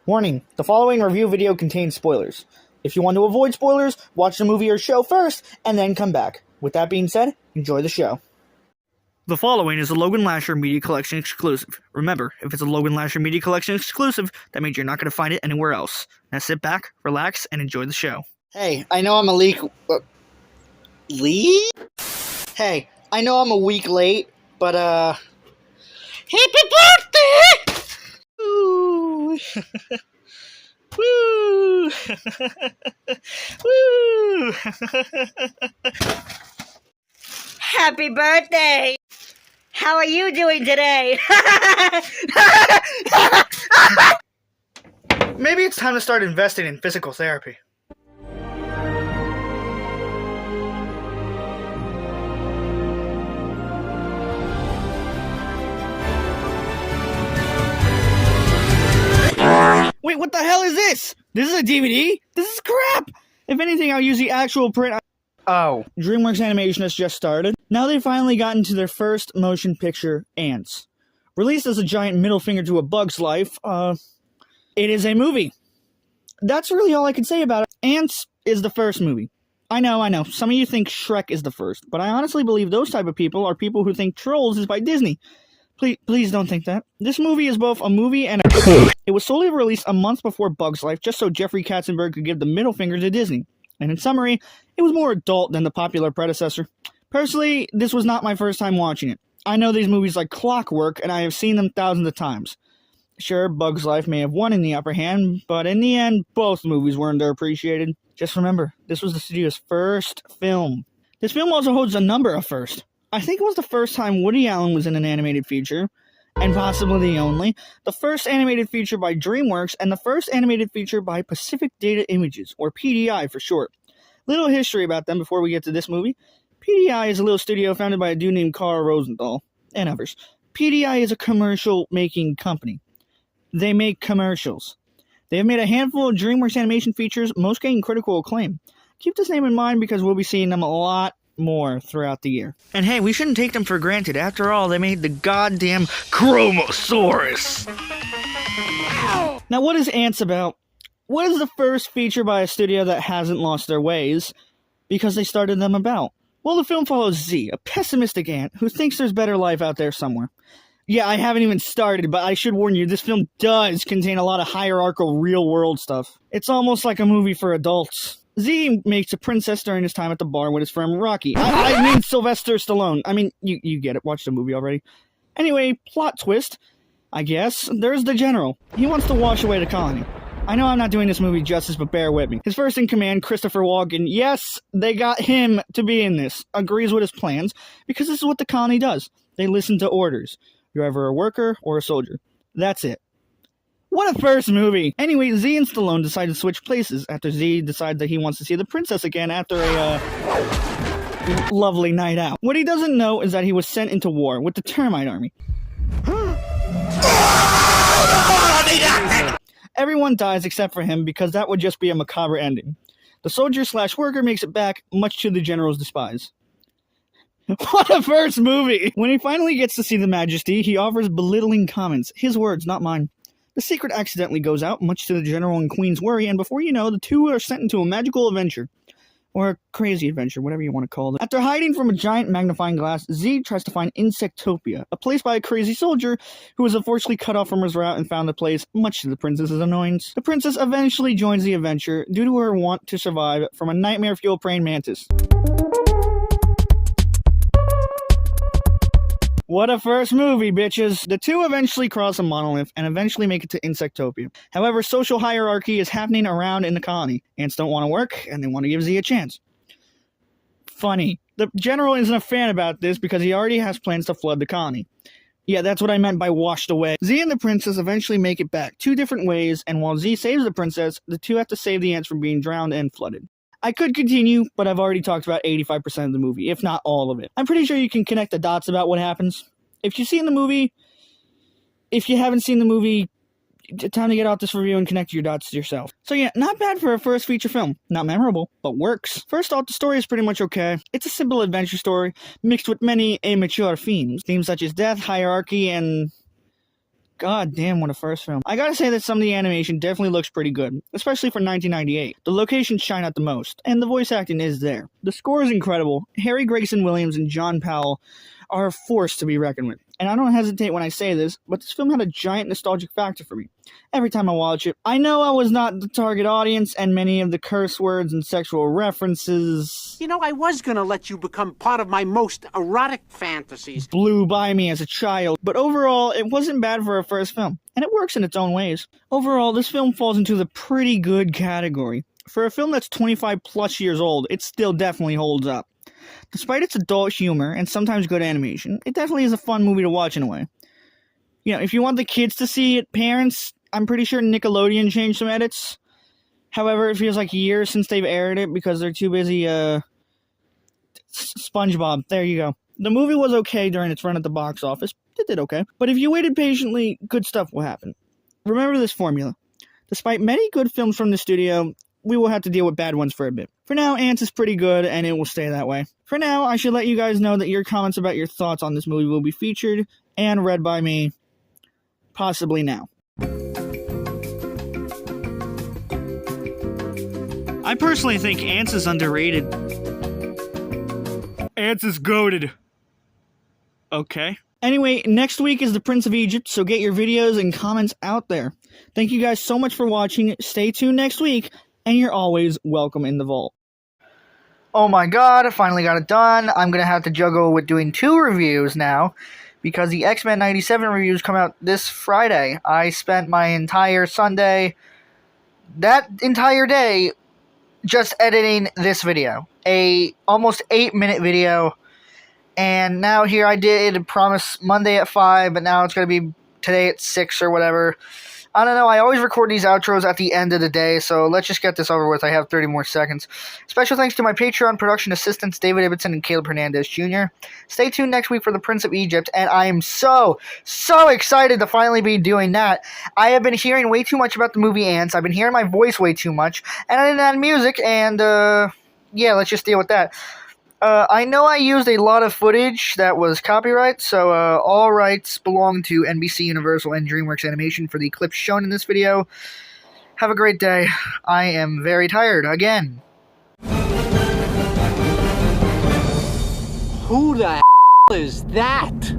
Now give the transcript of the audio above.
Warning, the following review video contains spoilers. If you want to avoid spoilers, watch the movie or show first, and then come back. With that being said, enjoy the show. The following is a Logan Lasher Media Collection exclusive. Remember, if it's a Logan Lasher Media Collection exclusive, that means you're not going to find it anywhere else. Now sit back, relax, and enjoy the show. Hey, I know I'm a Hey, I know I'm a week late, but happy birthday! Woo! Woo! Woo! Happy birthday! How are you doing today? Maybe it's time to start investing in physical therapy. Wait, what the hell is this? This is a DVD? This is crap! If anything, I'll use the actual print. Oh, DreamWorks animation has just started. Now they've finally gotten to their first motion picture, Antz. Released as a giant middle finger to a bug's life, it is a movie. That's really all I can say about it. Antz is the first movie. I know, some of you think Shrek is the first, but I honestly believe those type of people are people who think Trolls is by Disney. Please don't think that. This movie is both a movie and a... It was solely released a month before Bug's Life, just so Jeffrey Katzenberg could give the middle finger to Disney. And in summary, it was more adult than the popular predecessor. Personally, this was not my first time watching it. I know these movies like clockwork, and I have seen them thousands of times. Sure, Bug's Life may have won in the upper hand, but in the end, both movies were underappreciated. Just remember, this was the studio's first film. This film also holds a number of firsts. I think it was the first time Woody Allen was in an animated feature, and possibly the only, the first animated feature by DreamWorks, and the first animated feature by Pacific Data Images, or PDI for short. Little history about them before we get to this movie. PDI is a little studio founded by a dude named Carl Rosenthal, and others. PDI is a commercial-making company. They make commercials. They have made a handful of DreamWorks animation features, most getting critical acclaim. Keep this name in mind because we'll be seeing them a lot more throughout the year. And hey, we shouldn't take them for granted. After all, they made the goddamn Chromosaurus. Now, what is Antz about? What is the first feature by a studio that hasn't lost their ways because they started them about? Well, the film follows Z, a pessimistic ant who thinks there's better life out there somewhere. Yeah, I haven't even started, but I should warn you, this film does contain a lot of hierarchical real-world stuff. It's almost like a movie for adults. Z makes a princess during his time at the bar with his friend Rocky. I mean Sylvester Stallone. I mean, you get it. Watch the movie already. Anyway, plot twist, I guess. There's the general. He wants to wash away the colony. I know I'm not doing this movie justice, but bear with me. His first in command, Christopher Walken, yes, they got him to be in this, agrees with his plans, because this is what the colony does. They listen to orders. You're either a worker or a soldier. That's it. What a first movie! Anyway, Z and Stallone decide to switch places after Z decides that he wants to see the princess again after a, lovely night out. What he doesn't know is that he was sent into war with the termite army. Everyone dies except for him because that would just be a macabre ending. The soldier/worker makes it back, much to the general's despise. What a first movie! When he finally gets to see the Majesty, he offers belittling comments. His words, not mine. The secret accidentally goes out, much to the General and Queen's worry, and before you know, the two are sent into a magical adventure. Or a crazy adventure, whatever you want to call it. After hiding from a giant magnifying glass, Z tries to find Insectopia, a place by a crazy soldier who was unfortunately cut off from his route and found the place, much to the princess's annoyance. The princess eventually joins the adventure due to her want to survive from a nightmare-fueled praying mantis. What a first movie, bitches! The two eventually cross a monolith and eventually make it to Insectopia. However, social hierarchy is happening around in the colony. Ants don't want to work, and they want to give Z a chance. Funny. The general isn't a fan about this because he already has plans to flood the colony. Yeah, that's what I meant by washed away. Z and the princess eventually make it back, two different ways, and while Z saves the princess, the two have to save the ants from being drowned and flooded. I could continue, but I've already talked about 85% of the movie, if not all of it. I'm pretty sure you can connect the dots about what happens. If you've seen the movie, if you haven't seen the movie, time to get out this review and connect your dots yourself. So yeah, not bad for a first feature film. Not memorable, but works. First off, the story is pretty much okay. It's a simple adventure story, mixed with many immature themes. Themes such as death, hierarchy, and God damn, what a first film. I gotta say that some of the animation definitely looks pretty good, especially for 1998. The locations shine out the most, and the voice acting is there. The score is incredible. Harry Gregson Williams and John Powell are a force to be reckoned with. And I don't hesitate when I say this, but this film had a giant nostalgic factor for me. Every time I watch it, I know I was not the target audience, and many of the curse words and sexual references... You know, I was gonna let you become part of my most erotic fantasies. ...blew by me as a child, but overall, it wasn't bad for a first film, and it works in its own ways. Overall, this film falls into the pretty good category. For a film that's 25 plus years old, it still definitely holds up. Despite its adult humor and sometimes good animation, it definitely is a fun movie to watch in a way. You know, if you want the kids to see it, parents, I'm pretty sure Nickelodeon changed some edits. However, it feels like years since they've aired it because they're too busy, SpongeBob, there you go. The movie was okay during its run at the box office. It did okay. But if you waited patiently, good stuff will happen. Remember this formula. Despite many good films from the studio, we will have to deal with bad ones for a bit. For now, Antz is pretty good, and it will stay that way. For now, I should let you guys know that your comments about your thoughts on this movie will be featured and read by me, possibly now. I personally think Antz is underrated. Antz is goated. Okay. Anyway, next week is the Prince of Egypt, so get your videos and comments out there. Thank you guys so much for watching. Stay tuned next week, and you're always welcome in the vault. Oh my god, I finally got it done. I'm going to have to juggle with doing 2 reviews now, because the X-Men 97 reviews come out this Friday. I spent my entire Sunday, that entire day, just editing this video. A almost 8-minute video. And now here I did promise Monday at 5, but now it's going to be today at 6 or whatever. I don't know, I always record these outros at the end of the day, so let's just get this over with. I have 30 more seconds. Special thanks to my Patreon production assistants, David Ibbotson and Caleb Hernandez Jr. Stay tuned next week for The Prince of Egypt, and I am so excited to finally be doing that. I have been hearing way too much about the movie Antz. I've been hearing my voice way too much, and I didn't add music, and, yeah, let's just deal with that. I know I used a lot of footage that was copyright, so all rights belong to NBC, Universal, and DreamWorks Animation for the clips shown in this video. Have a great day. I am very tired, again. Who the is that?